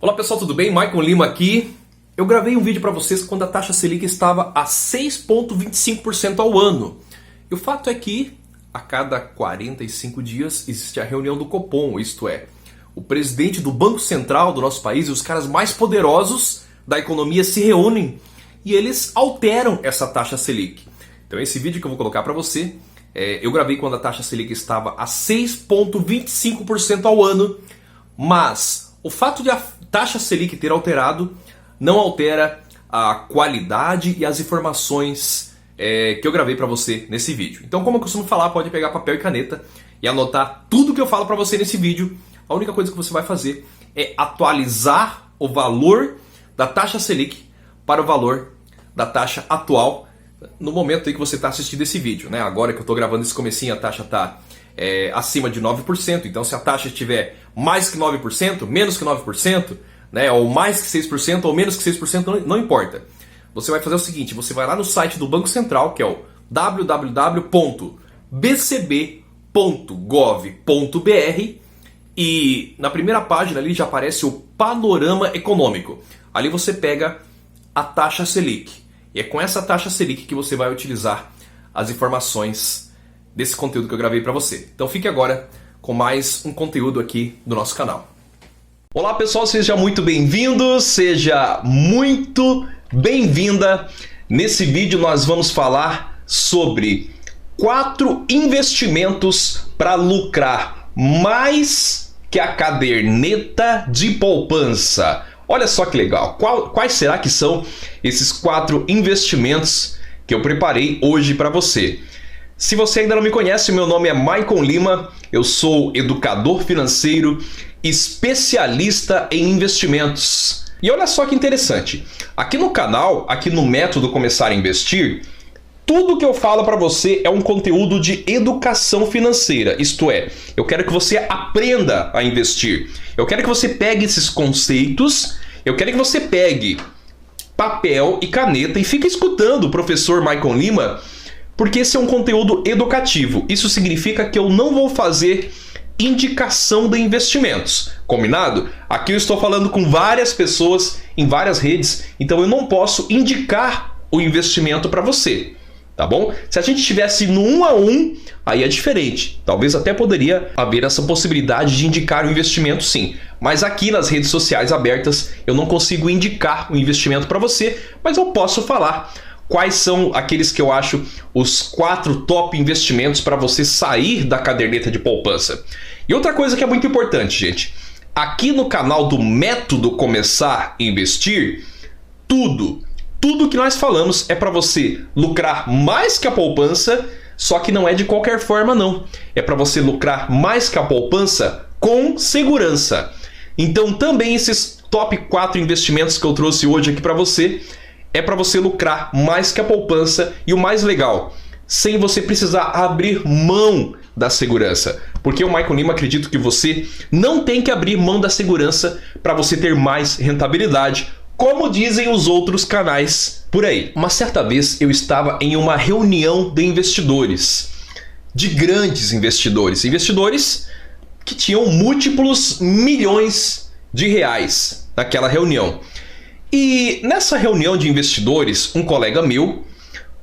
Olá pessoal, tudo bem? Maicon Lima aqui. Eu gravei um vídeo para vocês quando a taxa Selic estava a 6,25% ao ano. E o fato é que a cada 45 dias existe a reunião do Copom, isto é, o presidente do Banco Central do nosso país e os caras mais poderosos da economia se reúnem e eles alteram essa taxa Selic. Então esse vídeo que eu vou colocar para você, eu gravei quando a taxa Selic estava a 6,25% ao ano, mas o fato de a taxa Selic ter alterado não altera a qualidade e as informações que eu gravei para você nesse vídeo. Então, como eu costumo falar, pode pegar papel e caneta e anotar tudo que eu falo para você nesse vídeo. A única coisa que você vai fazer é atualizar o valor da taxa Selic para o valor da taxa atual no momento em que você está assistindo esse vídeo, né? Agora que eu estou gravando esse comecinho, a taxa está acima de 9%, então se a taxa estiver mais que 9%, menos que 9%, né, ou mais que 6%, ou menos que 6%, não importa. Você vai fazer o seguinte, você vai lá no site do Banco Central, que é o www.bcb.gov.br, e na primeira página ali já aparece o panorama econômico. Ali você pega a taxa Selic, e é com essa taxa Selic que você vai utilizar as informações desse conteúdo que eu gravei para você. Então fique agora com mais um conteúdo aqui do nosso canal. Olá pessoal, seja muito bem-vindo, seja muito bem-vinda. Nesse vídeo nós vamos falar sobre 4 investimentos para lucrar mais que a caderneta de poupança. Olha só que legal, quais será que são esses 4 investimentos que eu preparei hoje para você? Se você ainda não me conhece, meu nome é Maicon Lima, eu sou educador financeiro, especialista em investimentos. E olha só que interessante, aqui no canal, aqui no Método Começar a Investir, tudo que eu falo para você é um conteúdo de educação financeira, isto é, eu quero que você aprenda a investir. Eu quero que você pegue esses conceitos, eu quero que você pegue papel e caneta e fique escutando o professor Maicon Lima, porque esse é um conteúdo educativo. Isso significa que eu não vou fazer indicação de investimentos. Combinado? Aqui eu estou falando com várias pessoas em várias redes, então eu não posso indicar o investimento para você. Tá bom? Se a gente estivesse no 1 a 1, aí é diferente. Talvez até poderia haver essa possibilidade de indicar o investimento sim. Mas aqui nas redes sociais abertas eu não consigo indicar o investimento para você, mas eu posso falar quais são aqueles que eu acho os 4 top investimentos para você sair da caderneta de poupança. E outra coisa que é muito importante, gente. Aqui no canal do Método Começar a Investir, tudo que nós falamos é para você lucrar mais que a poupança, só que não é de qualquer forma não. É para você lucrar mais que a poupança com segurança. Então também esses top 4 investimentos que eu trouxe hoje aqui para você é para você lucrar mais que a poupança e o mais legal, sem você precisar abrir mão da segurança. Porque o Maicon Lima acredito que você não tem que abrir mão da segurança para você ter mais rentabilidade, como dizem os outros canais por aí. Uma certa vez eu estava em uma reunião de investidores, de grandes investidores, investidores que tinham múltiplos milhões de reais naquela reunião. E nessa reunião de investidores, um colega meu,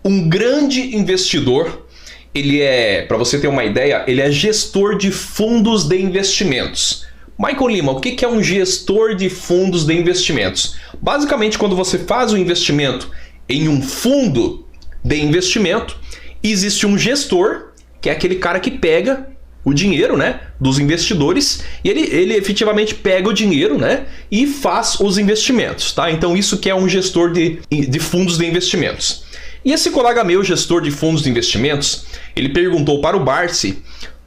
um grande investidor, ele para você ter uma ideia, ele é gestor de fundos de investimentos. Maicon Lima, o que é um gestor de fundos de investimentos? Basicamente, quando você faz um investimento em um fundo de investimento, existe um gestor, que é aquele cara que pega o dinheiro, né, dos investidores, e ele efetivamente pega o dinheiro, né, e faz os investimentos, tá? Então isso que é um gestor de fundos de investimentos. E esse colega meu, gestor de fundos de investimentos, ele perguntou para o Barsi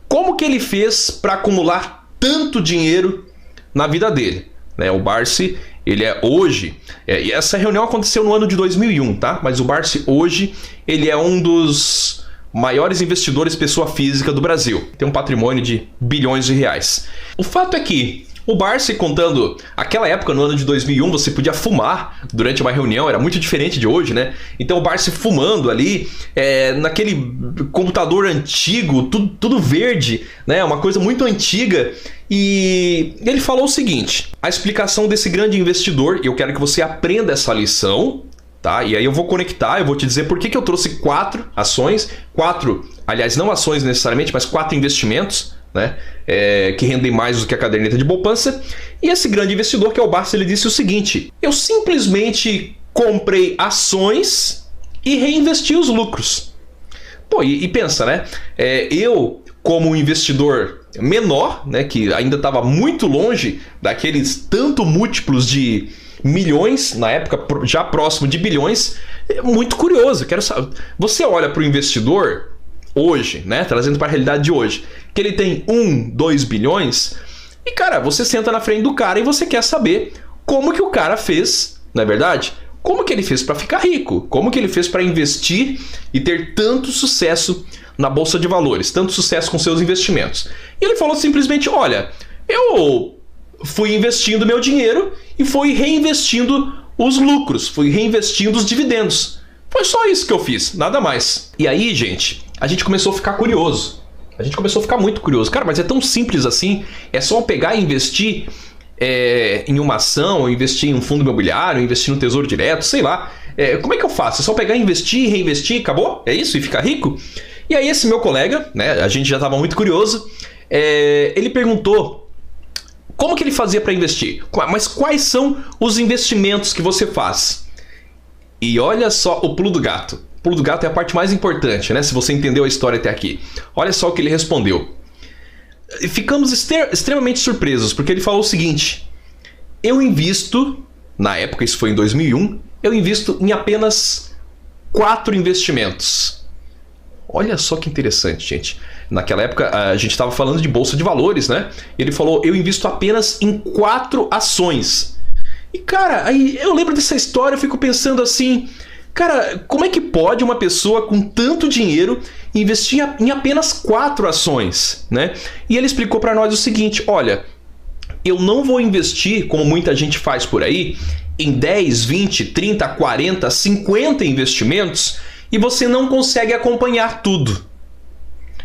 como que ele fez para acumular tanto dinheiro na vida dele, né? O Barsi, ele hoje, e essa reunião aconteceu no ano de 2001, tá? Mas o Barsi hoje, ele é um dos maiores investidores pessoa física do Brasil. Tem um patrimônio de bilhões de reais. O fato é que o Barsi contando, aquela época, no ano de 2001, você podia fumar durante uma reunião, era muito diferente de hoje, né? Então o Barsi fumando ali, naquele computador antigo, tudo verde, né? Uma coisa muito antiga. E ele falou o seguinte, a explicação desse grande investidor, e eu quero que você aprenda essa lição, tá? E aí eu vou conectar, eu vou te dizer por que eu trouxe 4 ações, 4, aliás, não ações necessariamente, mas 4 investimentos, né? Que rendem mais do que a caderneta de poupança. E esse grande investidor, que é o Barça, ele disse o seguinte: eu simplesmente comprei ações e reinvesti os lucros. Pô, e pensa, né? Eu, como investidor menor, né, que ainda estava muito longe daqueles tanto múltiplos de milhões, na época já próximo de bilhões, muito curioso. Quero saber, você olha para o investidor hoje, né, trazendo para a realidade de hoje, que ele tem 1, 2 bilhões, e cara, você senta na frente do cara e você quer saber como que o cara fez, não é verdade? Como que ele fez para ficar rico? Como que ele fez para investir e ter tanto sucesso na Bolsa de Valores, tanto sucesso com seus investimentos? E ele falou simplesmente, olha, eu fui investindo meu dinheiro e fui reinvestindo os lucros, fui reinvestindo os dividendos. Foi só isso que eu fiz, nada mais. E aí, gente, a gente começou a ficar curioso. A gente começou a ficar muito curioso. Cara, mas é tão simples assim? É só pegar e investir em uma ação, investir em um fundo imobiliário, investir no Tesouro Direto, sei lá. Como é que eu faço? É só pegar, investir, reinvestir, acabou? É isso? E ficar rico? E aí esse meu colega, né, a gente já estava muito curioso, ele perguntou como que ele fazia para investir. Mas quais são os investimentos que você faz? E olha só o pulo do gato. O pulo do gato é a parte mais importante, né? Se você entendeu a história até aqui. Olha só o que ele respondeu. Ficamos extremamente surpresos, porque ele falou o seguinte: eu invisto, na época, isso foi em 2001, eu invisto em apenas 4 investimentos. Olha só que interessante, gente. Naquela época, a gente estava falando de Bolsa de Valores, né? Ele falou, eu invisto apenas em 4 ações. E, cara, aí eu lembro dessa história, eu fico pensando assim, cara, como é que pode uma pessoa com tanto dinheiro investir em apenas 4 ações, né? E ele explicou para nós o seguinte, olha, eu não vou investir, como muita gente faz por aí, em 10, 20, 30, 40, 50 investimentos e você não consegue acompanhar tudo.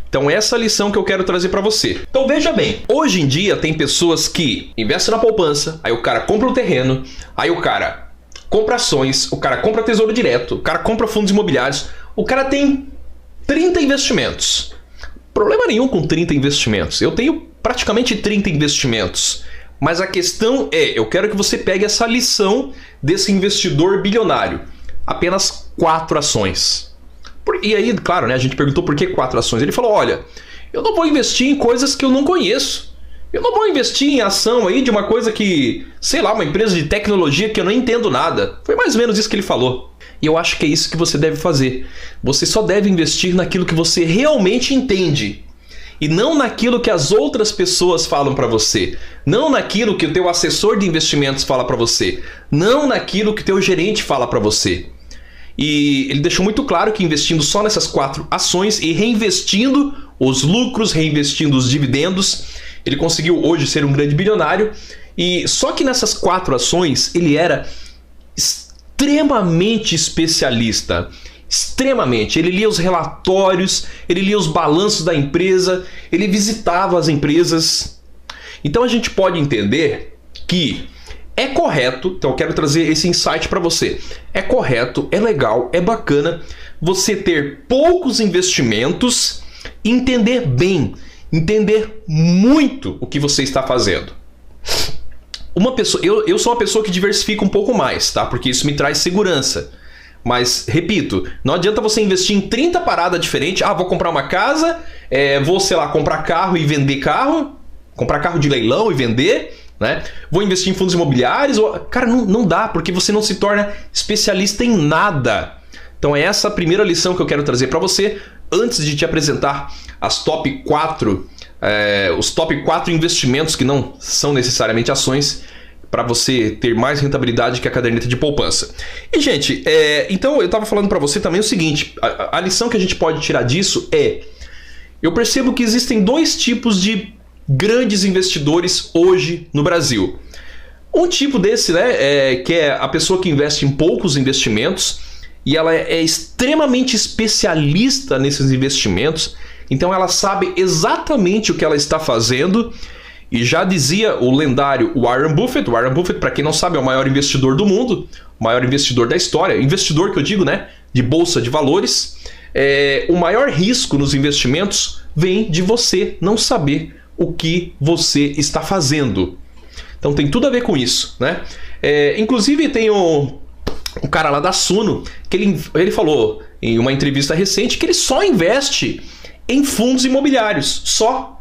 Então essa é a lição que eu quero trazer para você. Então veja bem, hoje em dia tem pessoas que investem na poupança, aí o cara compra um terreno, aí o cara compra ações, o cara compra tesouro direto, o cara compra fundos imobiliários, o cara tem 30 investimentos. Problema nenhum com 30 investimentos. Eu tenho praticamente 30 investimentos. Mas a questão é, eu quero que você pegue essa lição desse investidor bilionário. Apenas 4 ações. E aí, claro, né, a gente perguntou por que 4 ações. Ele falou, olha, eu não vou investir em coisas que eu não conheço. Eu não vou investir em ação aí de uma coisa que, sei lá, uma empresa de tecnologia que eu não entendo nada. Foi mais ou menos isso que ele falou. E eu acho que é isso que você deve fazer. Você só deve investir naquilo que você realmente entende. E não naquilo que as outras pessoas falam para você. Não naquilo que o teu assessor de investimentos fala para você. Não naquilo que o teu gerente fala para você. E ele deixou muito claro que investindo só nessas 4 ações e reinvestindo os lucros, reinvestindo os dividendos, ele conseguiu hoje ser um grande bilionário. E só que nessas 4 ações ele era extremamente especialista. Extremamente. Ele lia os relatórios, ele lia os balanços da empresa, ele visitava as empresas. Então a gente pode entender que é correto, então eu quero trazer esse insight para você. É correto, é legal, é bacana você ter poucos investimentos e entender bem, entender muito o que você está fazendo. Eu sou uma pessoa que diversifica um pouco mais, tá? Porque isso me traz segurança. Mas, repito, não adianta você investir em 30 paradas diferentes. Ah, vou comprar uma casa, vou, sei lá, comprar carro e vender carro, comprar carro de leilão e vender, né? Vou investir em fundos imobiliários. Cara, não dá, porque você não se torna especialista em nada. Então é essa a primeira lição que eu quero trazer para você, antes de te apresentar as top 4, os top 4 investimentos que não são necessariamente ações, para você ter mais rentabilidade que a caderneta de poupança. E, gente, então eu estava falando para você também o seguinte, a lição que a gente pode tirar disso eu percebo que existem 2 tipos de grandes investidores hoje no Brasil. Um tipo desse, né, que é a pessoa que investe em poucos investimentos e ela é extremamente especialista nesses investimentos, então ela sabe exatamente o que ela está fazendo E já dizia o lendário Warren Buffett, para quem não sabe, é o maior investidor do mundo, o maior investidor da história, investidor que eu digo, né, de bolsa de valores. O maior risco nos investimentos vem de você não saber o que você está fazendo. Então tem tudo a ver com isso, né? Inclusive tem um cara lá da Suno que ele falou em uma entrevista recente que ele só investe em fundos imobiliários, só.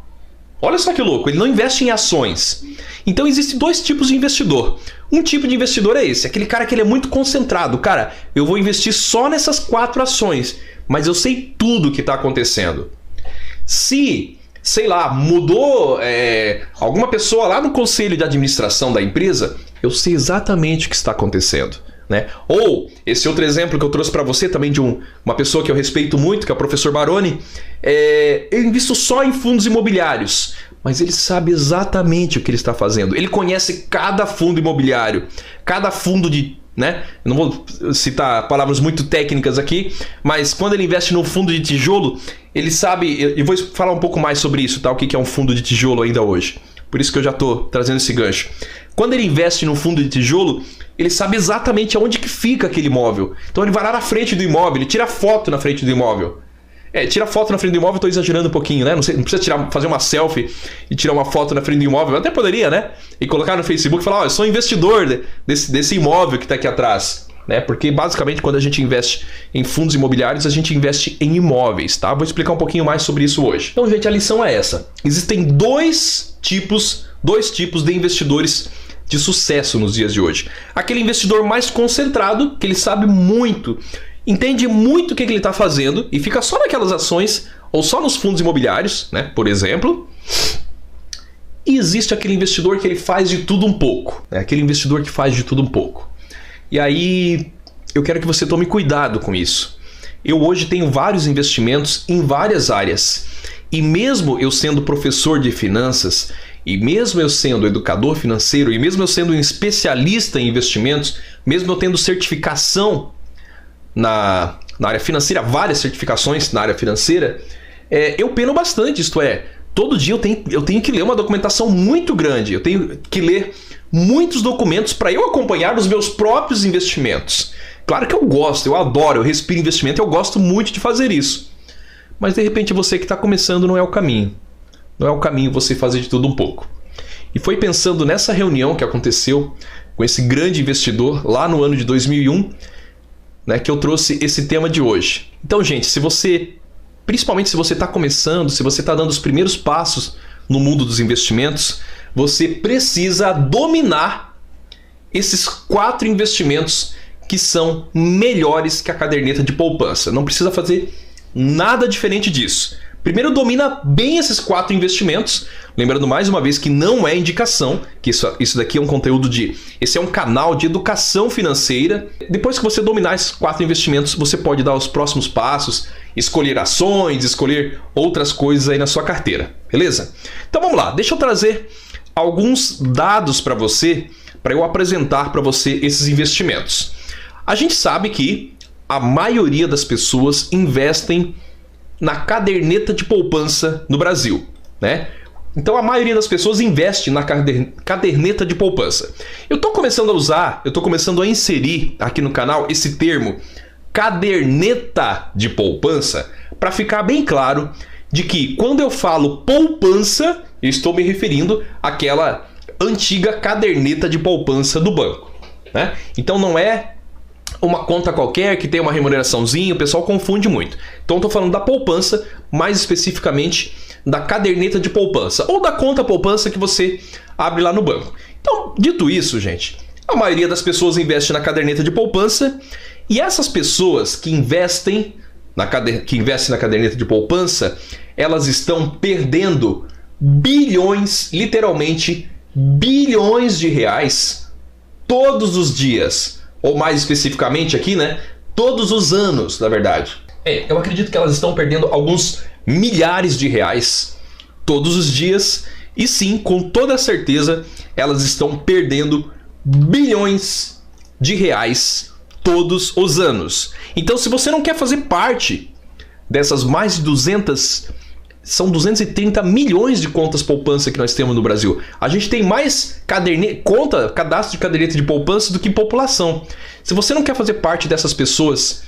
Olha só que louco, ele não investe em ações. Então existem dois tipos de investidor. Um tipo de investidor é esse, aquele cara que ele é muito concentrado. Cara, eu vou investir só nessas 4 ações, mas eu sei tudo o que está acontecendo. Se, sei lá, mudou alguma pessoa lá no conselho de administração da empresa, eu sei exatamente o que está acontecendo, né? Ou, esse outro exemplo que eu trouxe para você também de uma pessoa que eu respeito muito, que é o professor Baroni, eu invisto só em fundos imobiliários, mas ele sabe exatamente o que ele está fazendo. Ele conhece cada fundo imobiliário, cada fundo de... né? Eu não vou citar palavras muito técnicas aqui, mas quando ele investe no fundo de tijolo, ele sabe... Eu vou falar um pouco mais sobre isso, tá? O que é um fundo de tijolo ainda hoje. Por isso que eu já estou trazendo esse gancho. Quando ele investe no fundo de tijolo, ele sabe exatamente aonde que fica aquele imóvel. Então ele vai lá na frente do imóvel, ele tira foto na frente do imóvel. Tira foto na frente do imóvel, estou exagerando um pouquinho, né? Não precisa fazer uma selfie e tirar uma foto na frente do imóvel. Até poderia, né? E colocar no Facebook e falar, eu sou investidor desse imóvel que está aqui atrás. Né? Porque basicamente quando a gente investe em fundos imobiliários, a gente investe em imóveis, tá? Vou explicar um pouquinho mais sobre isso hoje. Então, gente, a lição é essa. Existem dois tipos de investidores de sucesso nos dias de hoje. Aquele investidor mais concentrado, que ele sabe muito, entende muito o que ele está fazendo e fica só naquelas ações ou só nos fundos imobiliários, né? Por exemplo. E existe aquele investidor que ele faz de tudo um pouco, né? Aquele investidor que faz de tudo um pouco. E aí eu quero que você tome cuidado com isso. Eu hoje tenho vários investimentos em várias áreas. E mesmo eu sendo professor de finanças, e mesmo eu sendo educador financeiro, e mesmo eu sendo um especialista em investimentos, mesmo eu tendo certificação na área financeira, várias certificações na área financeira, eu peno bastante, isto é, todo dia eu tenho que ler uma documentação muito grande, eu tenho que ler muitos documentos para eu acompanhar os meus próprios investimentos. Claro que eu gosto, eu adoro, eu respiro investimento, eu gosto muito de fazer isso. Mas de repente você que está começando não é o caminho. Não é o caminho você fazer de tudo um pouco. E foi pensando nessa reunião que aconteceu com esse grande investidor lá no ano de 2001, né, que eu trouxe esse tema de hoje. Então, gente, principalmente se você está começando, se você está dando os primeiros passos no mundo dos investimentos, você precisa dominar esses 4 investimentos que são melhores que a caderneta de poupança. Não precisa fazer nada diferente disso. Primeiro, domina bem esses 4 investimentos. Lembrando mais uma vez que não é indicação, que isso daqui é um conteúdo esse é um canal de educação financeira. Depois que você dominar esses 4 investimentos, você pode dar os próximos passos, escolher ações, escolher outras coisas aí na sua carteira, beleza? Então vamos lá, deixa eu trazer alguns dados para você, para eu apresentar para você esses investimentos. A gente sabe que a maioria das pessoas investem na caderneta de poupança no Brasil, né? Então a maioria das pessoas investe na caderneta de poupança. Eu estou começando a inserir aqui no canal esse termo caderneta de poupança para ficar bem claro de que quando eu falo poupança, eu estou me referindo àquela antiga caderneta de poupança do banco, né? Então não é uma conta qualquer que tem uma remuneraçãozinha, o pessoal confunde muito. Então estou falando da poupança, mais especificamente da caderneta de poupança ou da conta poupança que você abre lá no banco. Então, dito isso, gente, a maioria das pessoas investe na caderneta de poupança e essas pessoas que investem na caderneta de poupança, elas estão perdendo bilhões, literalmente bilhões de reais todos os dias. Ou mais especificamente aqui, né? Todos os anos, na verdade. Eu acredito que elas estão perdendo alguns milhares de reais todos os dias. E sim, com toda certeza, elas estão perdendo bilhões de reais todos os anos. Então, se você não quer fazer parte dessas mais de 200 São 230 milhões de contas poupança que nós temos no Brasil. A gente tem mais cadastro de caderneta de poupança do que população. Se você não quer fazer parte dessas pessoas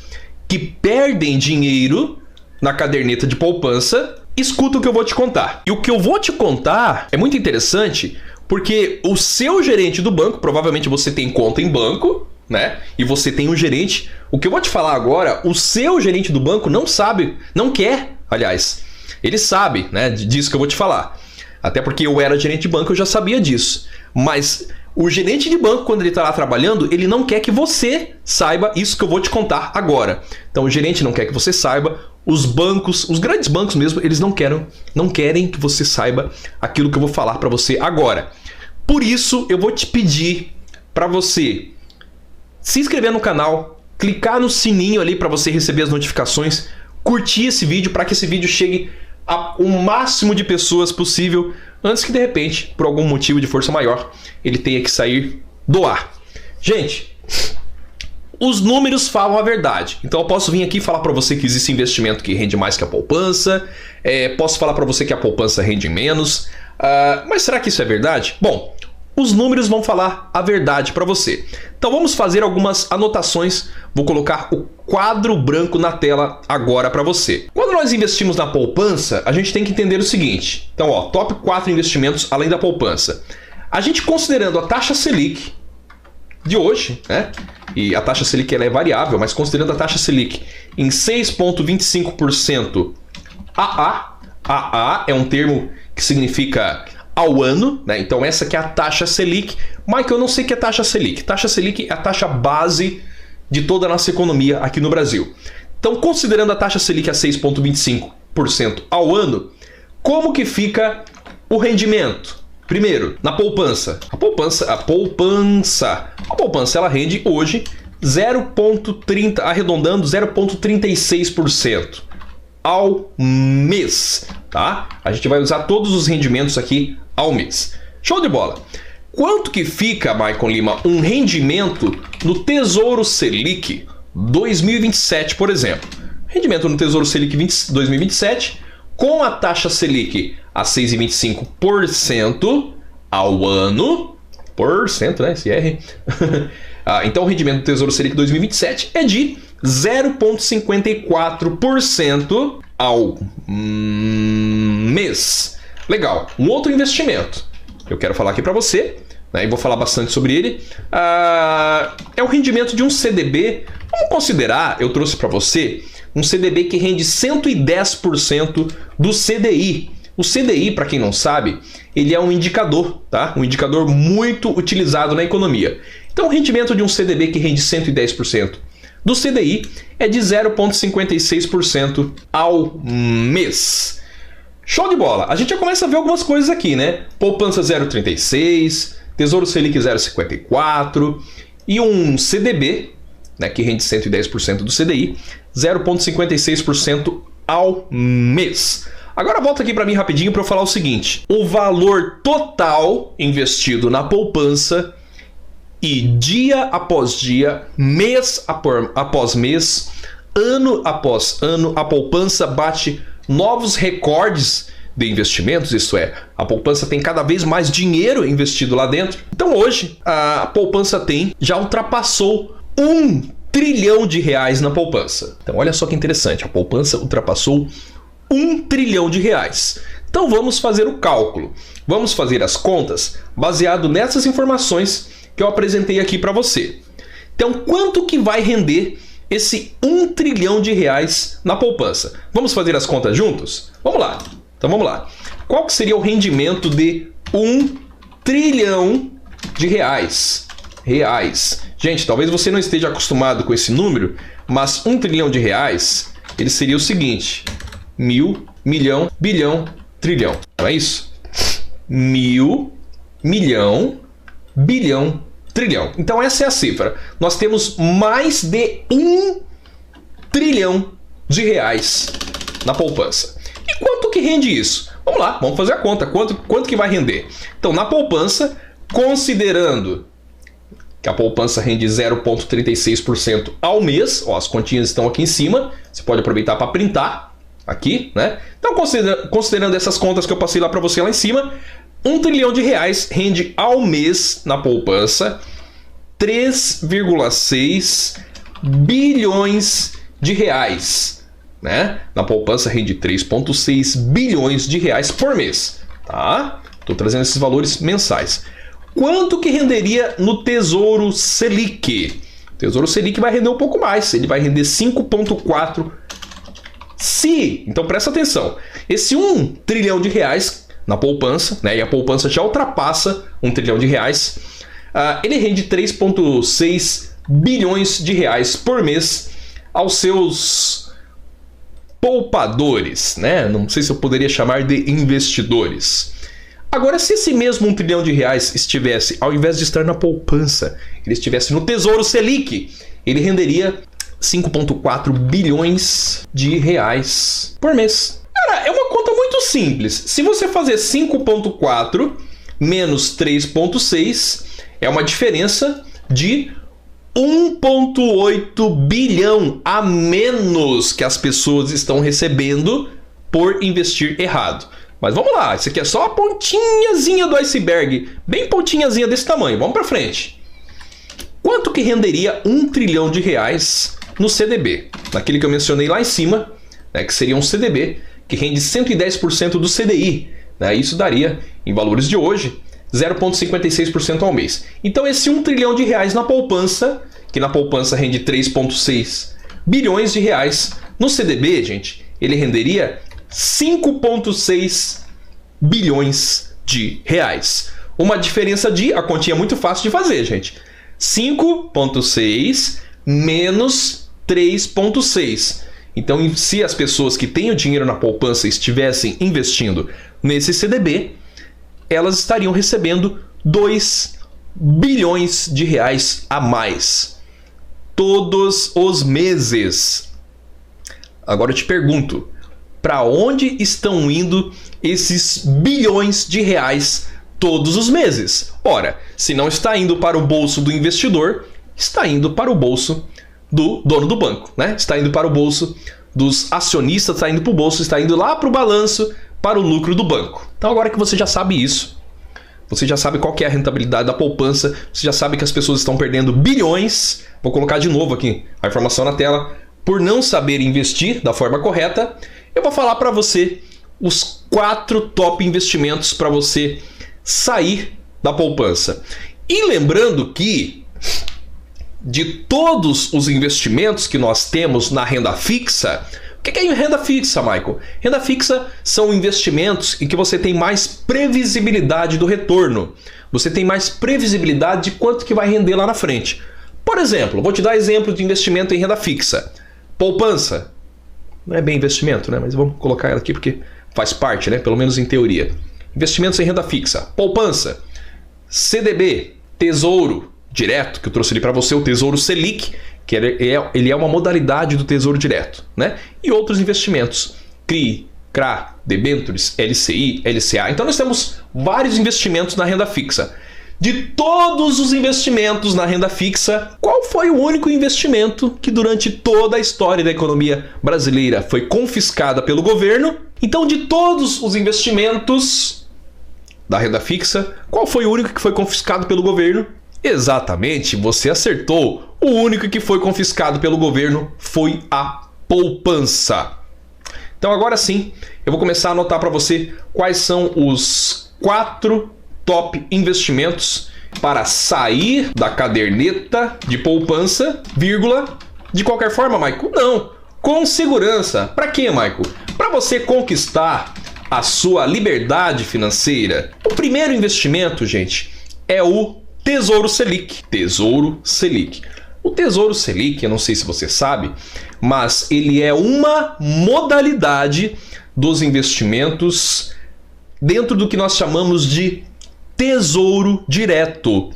que perdem dinheiro na caderneta de poupança, escuta o que eu vou te contar. E o que eu vou te contar é muito interessante, porque o seu gerente do banco, provavelmente você tem conta em banco, né? E você tem um gerente. O que eu vou te falar agora, o seu gerente do banco não sabe, não quer, aliás. Ele sabe, né, disso que eu vou te falar. Até porque eu era gerente de banco, eu já sabia disso. Mas o gerente de banco, quando ele está lá trabalhando, ele não quer que você saiba isso que eu vou te contar agora. Então o gerente não quer que você saiba. Os bancos, os grandes bancos mesmo, eles não querem que você saiba aquilo que eu vou falar para você agora. Por isso eu vou te pedir para você se inscrever no canal, clicar no sininho ali para você receber as notificações, curtir esse vídeo para que esse vídeo chegue ao máximo de pessoas possível, antes que de repente, por algum motivo de força maior, ele tenha que sair do ar. Gente, os números falam a verdade. Então eu posso vir aqui falar para você que existe investimento que rende mais que a poupança, posso falar para você que a poupança rende menos, mas será que isso é verdade? Bom, os números vão falar a verdade para você. Então vamos fazer algumas anotações. Vou colocar o quadro branco na tela agora para você. Quando nós investimos na poupança, a gente tem que entender o seguinte. Então, ó, top 4 investimentos além da poupança. A gente considerando a taxa Selic de hoje, né? E a taxa Selic ela é variável, mas considerando a taxa Selic em 6,25% AA é um termo que significa ao ano, né? Então essa que é a taxa Selic. Mike, eu não sei o que é taxa Selic. Taxa Selic é a taxa base de toda a nossa economia aqui no Brasil. Então, considerando a taxa Selic a 6,25% ao ano, como que fica o rendimento? Primeiro, na poupança. A poupança ela rende hoje 0,30, arredondando 0,36% ao mês, tá? A gente vai usar todos os rendimentos aqui ao mês. Show de bola! Quanto que fica, Maicon Lima, um rendimento no Tesouro Selic 2027, por exemplo? Rendimento no Tesouro Selic 2027, com a taxa Selic a 6,25% ao ano, né, esse R. Então o rendimento do Tesouro Selic 2027 é de 0,54% ao mês. Legal. Um outro investimento que eu quero falar aqui para você, né, e vou falar bastante sobre ele, é o rendimento de um CDB. Vamos considerar, eu trouxe para você, um CDB que rende 110% do CDI. O CDI, para quem não sabe, ele é um indicador, tá? Um indicador muito utilizado na economia. Então o rendimento de um CDB que rende 110% do CDI é de 0,56% ao mês. Show de bola! A gente já começa a ver algumas coisas aqui, né? Poupança 0,36, Tesouro Selic 0,54 e um CDB, né, que rende 110% do CDI, 0,56% ao mês. Agora volta aqui para mim rapidinho para eu falar o seguinte. O valor total investido na poupança e dia após dia, mês após mês, ano após ano, a poupança bate novos recordes de investimentos, isto é, a poupança tem cada vez mais dinheiro investido lá dentro. Então hoje a poupança já ultrapassou R$1 trilhão na poupança. Então olha só que interessante, a poupança ultrapassou R$1 trilhão. Então vamos fazer o cálculo, vamos fazer as contas baseado nessas informações que eu apresentei aqui para você. Então quanto que vai render esse R$1 trilhão na poupança? Vamos fazer as contas juntos? Vamos lá. Então vamos lá. Qual que seria o rendimento de R$1 trilhão? Gente, talvez você não esteja acostumado com esse número, mas R$1 trilhão ele seria o seguinte: mil, milhão, bilhão, trilhão. Não é isso? Mil, milhão, bilhão, trilhão. Então essa é a cifra. Nós temos mais de R$1 trilhão na poupança. E quanto que rende isso? Vamos lá, vamos fazer a conta. Quanto que vai render? Então, na poupança, considerando que a poupança rende 0,36% ao mês, ó, as continhas estão aqui em cima, você pode aproveitar para printar, aqui, né? Então, considerando essas contas que eu passei lá para você lá em cima, R$1 trilhão rende ao mês na poupança 3,6 bilhões de reais, né? Na poupança rende 3,6 bilhões de reais por mês, tá? Tô trazendo esses valores mensais. Quanto que renderia no Tesouro Selic? O Tesouro Selic vai render um pouco mais, ele vai render 5,4 então presta atenção, esse R$1 trilhão na poupança, né, e a poupança já ultrapassa R$1 trilhão, ele rende 3,6 bilhões de reais por mês aos seus poupadores, né? Não sei se eu poderia chamar de investidores. Agora, se esse mesmo R$1 trilhão estivesse, ao invés de estar na poupança, ele estivesse no Tesouro Selic, ele renderia 5,4 bilhões de reais por mês. Cara, é uma conta muito simples. Se você fazer 5,4 menos 3,6, é uma diferença de 1,8 bilhão a menos que as pessoas estão recebendo por investir errado. Mas vamos lá, isso aqui é só a pontinhazinha do iceberg, bem pontinhazinha desse tamanho. Vamos para frente. Quanto que renderia R$1 trilhão no CDB? Naquele que eu mencionei lá em cima, né, que seria um CDB que rende 110% do CDI. Né, isso daria, em valores de hoje, 0,56% ao mês. Então esse R$1 trilhão na poupança, que na poupança rende 3,6 bilhões de reais, no CDB, gente, ele renderia 5,6 bilhões de reais. Uma diferença a continha é muito fácil de fazer, gente. 5,6 menos 3,6. Então, se as pessoas que têm o dinheiro na poupança estivessem investindo nesse CDB, elas estariam recebendo 2 bilhões de reais a mais todos os meses. Agora eu te pergunto, para onde estão indo esses bilhões de reais todos os meses? Ora, se não está indo para o bolso do investidor, está indo para o bolso do dono do banco, né? Está indo para o bolso dos acionistas, está indo para o bolso, está indo lá para o balanço, para o lucro do banco. Então agora que você já sabe isso, você já sabe qual que é a rentabilidade da poupança, você já sabe que as pessoas estão perdendo bilhões, vou colocar de novo aqui a informação na tela, por não saber investir da forma correta. Eu vou falar para você os 4 top investimentos para você sair da poupança. E lembrando que de todos os investimentos que nós temos na renda fixa, o que é renda fixa, Michael? Renda fixa são investimentos em que você tem mais previsibilidade do retorno. Você tem mais previsibilidade de quanto que vai render lá na frente. Por exemplo, vou te dar exemplo de investimento em renda fixa. Poupança. Não é bem investimento, né? Mas vamos colocar ela aqui porque faz parte, né? Pelo menos em teoria. Investimentos em renda fixa. Poupança. CDB. Tesouro Direto, que eu trouxe ali para você, o Tesouro Selic, que ele é uma modalidade do Tesouro Direto, né? E outros investimentos. CRI, CRA, debêntures, LCI, LCA. Então nós temos vários investimentos na renda fixa. De todos os investimentos na renda fixa, qual foi o único investimento que durante toda a história da economia brasileira foi confiscada pelo governo? Então, de todos os investimentos da renda fixa, qual foi o único que foi confiscado pelo governo? Exatamente, você acertou. O único que foi confiscado pelo governo foi a poupança. Então agora sim, eu vou começar a anotar para você quais são os 4 top investimentos para sair da caderneta de poupança, vírgula, de qualquer forma, Michael? Não, com segurança. Para quê, Michael? Para você conquistar a sua liberdade financeira. O primeiro investimento, gente, é o Tesouro Selic. Tesouro Selic. O Tesouro Selic, eu não sei se você sabe, mas ele é uma modalidade dos investimentos dentro do que nós chamamos de Tesouro Direto.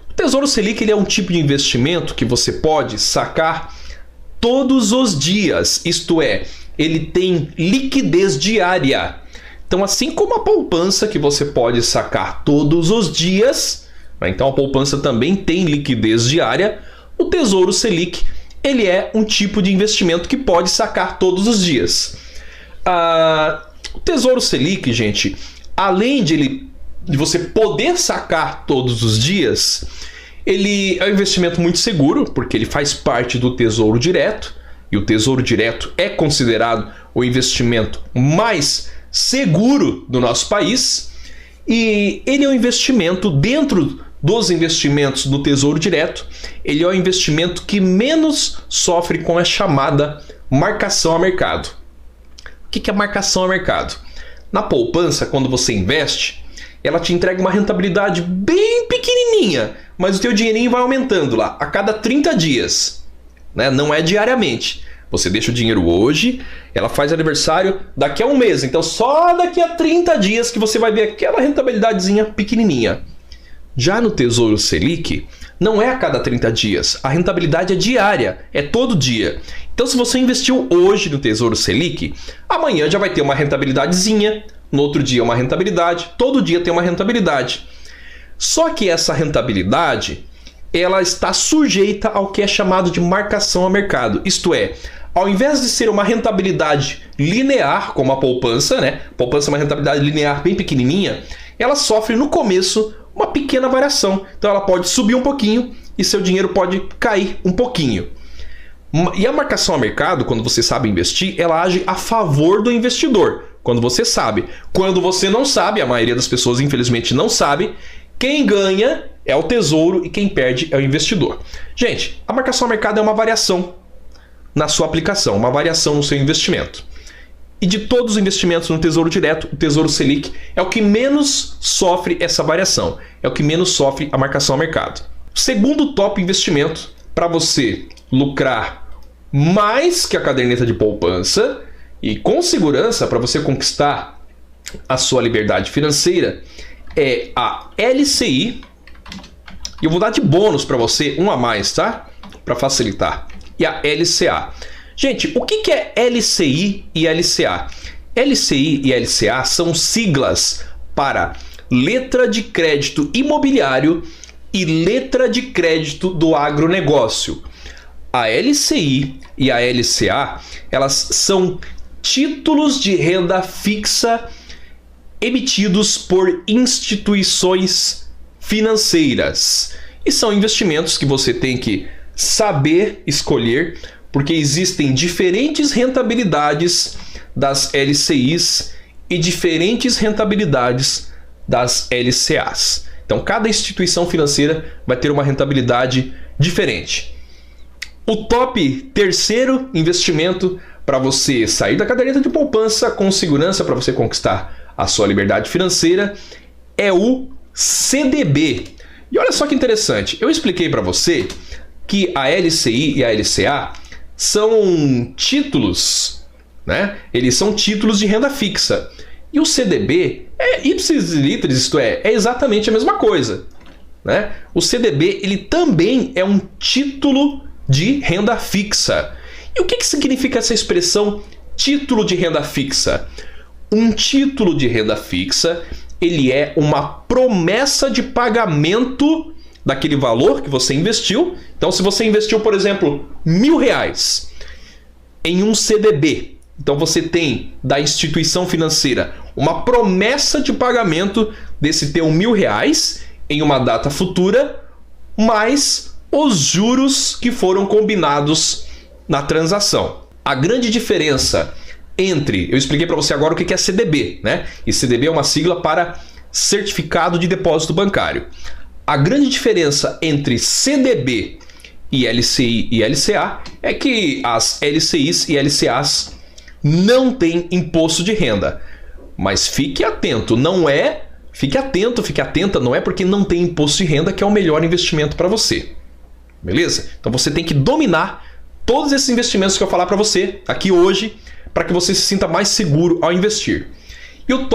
O Tesouro Selic ele é um tipo de investimento que você pode sacar todos os dias, isto é, ele tem liquidez diária. Então, assim como a poupança que você pode sacar todos os dias, então a poupança também tem liquidez diária, o Tesouro Selic ele é um tipo de investimento que pode sacar todos os dias. O Tesouro Selic, gente, além de você poder sacar todos os dias, ele é um investimento muito seguro, porque ele faz parte do Tesouro Direto, e o Tesouro Direto é considerado o investimento mais seguro do nosso país, e ele é um investimento dentro dos investimentos do Tesouro Direto, ele é o investimento que menos sofre com a chamada marcação a mercado. O que é marcação a mercado? Na poupança, quando você investe, ela te entrega uma rentabilidade bem pequenininha, mas o teu dinheirinho vai aumentando lá a cada 30 dias, né? Não é diariamente. Você deixa o dinheiro hoje, ela faz aniversário daqui a um mês, então só daqui a 30 dias que você vai ver aquela rentabilidadezinha pequenininha. Já no Tesouro Selic, não é a cada 30 dias, a rentabilidade é diária, é todo dia. Então se você investiu hoje no Tesouro Selic, amanhã já vai ter uma rentabilidadezinha, no outro dia uma rentabilidade, todo dia tem uma rentabilidade. Só que essa rentabilidade, ela está sujeita ao que é chamado de marcação a mercado. Isto é, ao invés de ser uma rentabilidade linear, como a poupança, né? A poupança é uma rentabilidade linear bem pequenininha, ela sofre no começo uma pequena variação. Então ela pode subir um pouquinho e seu dinheiro pode cair um pouquinho. E a marcação a mercado, quando você sabe investir, ela age a favor do investidor. Quando você sabe. Quando você não sabe, a maioria das pessoas infelizmente não sabe, quem ganha é o tesouro e quem perde é o investidor. Gente, a marcação a mercado é uma variação na sua aplicação, uma variação no seu investimento. E de todos os investimentos no Tesouro Direto, o Tesouro Selic é o que menos sofre essa variação, é o que menos sofre a marcação a mercado. Segundo top investimento para você lucrar mais que a caderneta de poupança e com segurança para você conquistar a sua liberdade financeira é a LCI. E eu vou dar de bônus para você um a mais, tá? Para facilitar. E a LCA. Gente, o que é LCI e LCA? LCI e LCA são siglas para letra de crédito imobiliário e letra de crédito do agronegócio. A LCI e a LCA, elas são títulos de renda fixa emitidos por instituições financeiras. E são investimentos que você tem que saber escolher, porque existem diferentes rentabilidades das LCIs e diferentes rentabilidades das LCAs. Então, cada instituição financeira vai ter uma rentabilidade diferente. O top terceiro investimento para você sair da caderneta de poupança com segurança, para você conquistar a sua liberdade financeira, é o CDB. E olha só que interessante, eu expliquei para você que a LCI e a LCA são títulos, né? Eles são títulos de renda fixa. E o CDB é ipsis literis, isto é exatamente a mesma coisa, né? O CDB, ele também é um título de renda fixa. E o que significa essa expressão título de renda fixa? Um título de renda fixa, ele é uma promessa de pagamento daquele valor que você investiu. Então, se você investiu, por exemplo, R$1.000 em um CDB, então você tem da instituição financeira uma promessa de pagamento desse teu R$1.000 em uma data futura, mais os juros que foram combinados na transação. A grande diferença entre, eu expliquei para você agora o que é CDB, né? E CDB é uma sigla para Certificado de Depósito Bancário. A grande diferença entre CDB e LCI e LCA é que as LCIs e LCAs não têm imposto de renda. Mas fique atento, fique atenta, não é porque não tem imposto de renda que é o melhor investimento para você. Beleza? Então você tem que dominar todos esses investimentos que eu falar para você aqui hoje, para que você se sinta mais seguro ao investir. E o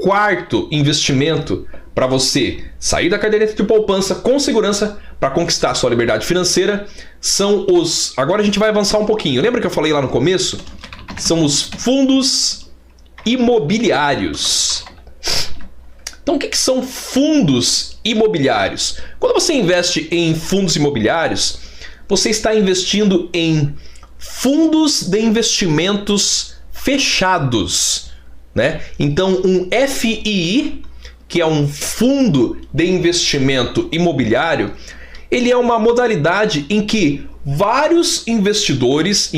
quarto investimento para você sair da caderneta de poupança com segurança para conquistar a sua liberdade financeira são os... Agora a gente vai avançar um pouquinho. Lembra que eu falei lá no começo? São os fundos imobiliários. Então, o que são fundos imobiliários? Quando você investe em fundos imobiliários, você está investindo em fundos de investimentos fechados, né? Então, um FII, que é um fundo de investimento imobiliário, ele é uma modalidade em que vários investidores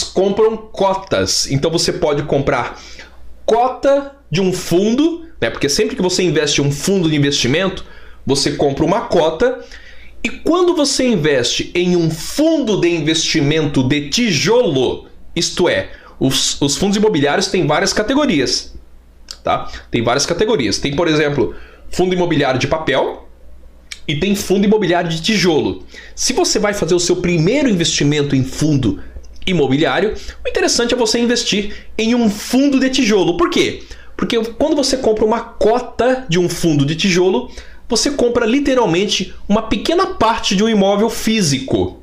compram cotas. Então você pode comprar cota de um fundo, né? Porque sempre que você investe em um fundo de investimento, você compra uma cota. E quando você investe em um fundo de investimento de tijolo, isto é, os fundos imobiliários têm várias categorias, tá? Tem várias categorias. Tem, por exemplo, fundo imobiliário de papel e tem fundo imobiliário de tijolo. Se você vai fazer o seu primeiro investimento em fundo imobiliário, o interessante é você investir em um fundo de tijolo. Por quê? Porque quando você compra uma cota de um fundo de tijolo, você compra literalmente uma pequena parte de um imóvel físico.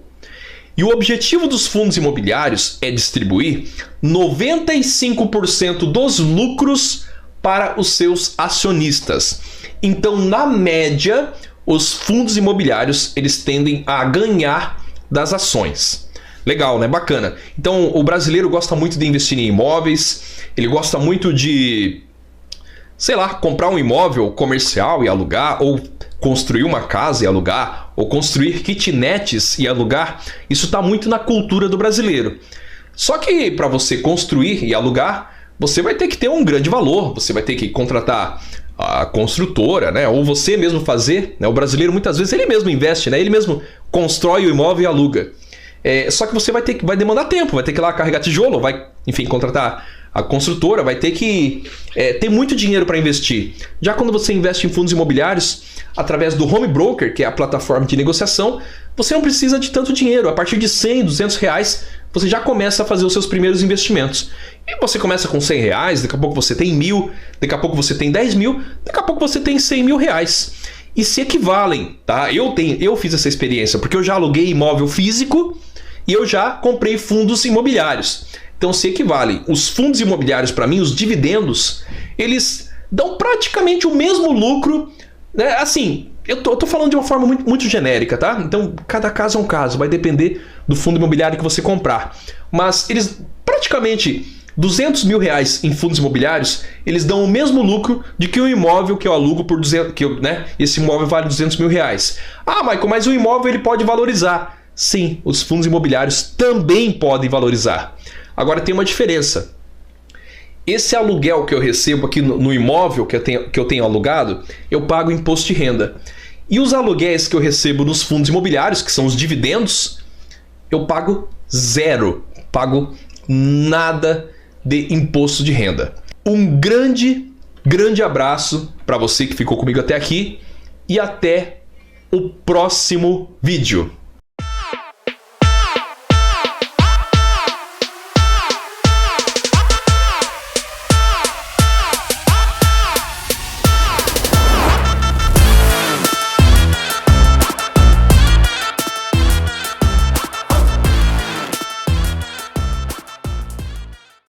E o objetivo dos fundos imobiliários é distribuir 95% dos lucros para os seus acionistas. Então, na média, os fundos imobiliários eles tendem a ganhar das ações. Legal, né? Bacana. Então, o brasileiro gosta muito de investir em imóveis, ele gosta muito de, sei lá, comprar um imóvel comercial e alugar, ou construir uma casa e alugar, ou construir kitnets e alugar. Isso está muito na cultura do brasileiro. Só que para você construir e alugar, você vai ter que ter um grande valor, você vai ter que contratar a construtora, né? Ou você mesmo fazer, né? O brasileiro muitas vezes ele mesmo investe, né? Ele mesmo constrói o imóvel e aluga. Só que você vai demandar tempo, vai ter que ir lá carregar tijolo, vai, enfim, contratar a construtora, vai ter que ter muito dinheiro para investir. Já quando você investe em fundos imobiliários, através do home broker, que é a plataforma de negociação, você não precisa de tanto dinheiro. A partir de 100, 200 reais, você já começa a fazer os seus primeiros investimentos. E você começa com 100 reais, daqui a pouco você tem 1.000, daqui a pouco você tem 10 mil, daqui a pouco você tem 100 mil reais. E se equivalem, tá? Eu fiz essa experiência, porque eu já aluguei imóvel físico e eu já comprei fundos imobiliários. Então se equivalem. Os fundos imobiliários, para mim, os dividendos, eles dão praticamente o mesmo lucro, né? Assim, eu tô falando de uma forma muito, muito genérica, tá? Então cada caso é um caso, vai depender do fundo imobiliário que você comprar. Mas eles praticamente 200 mil reais em fundos imobiliários, eles dão o mesmo lucro de que o imóvel que eu alugo por 200, né? Esse imóvel vale 200 mil reais. Ah, Michael, mas o imóvel ele pode valorizar. Sim, os fundos imobiliários também podem valorizar. Agora tem uma diferença. Esse aluguel que eu recebo aqui no imóvel que eu tenho alugado, eu pago imposto de renda. E os aluguéis que eu recebo nos fundos imobiliários, que são os dividendos, eu pago zero. Pago nada de imposto de renda. Um grande abraço para você que ficou comigo até aqui e até o próximo vídeo.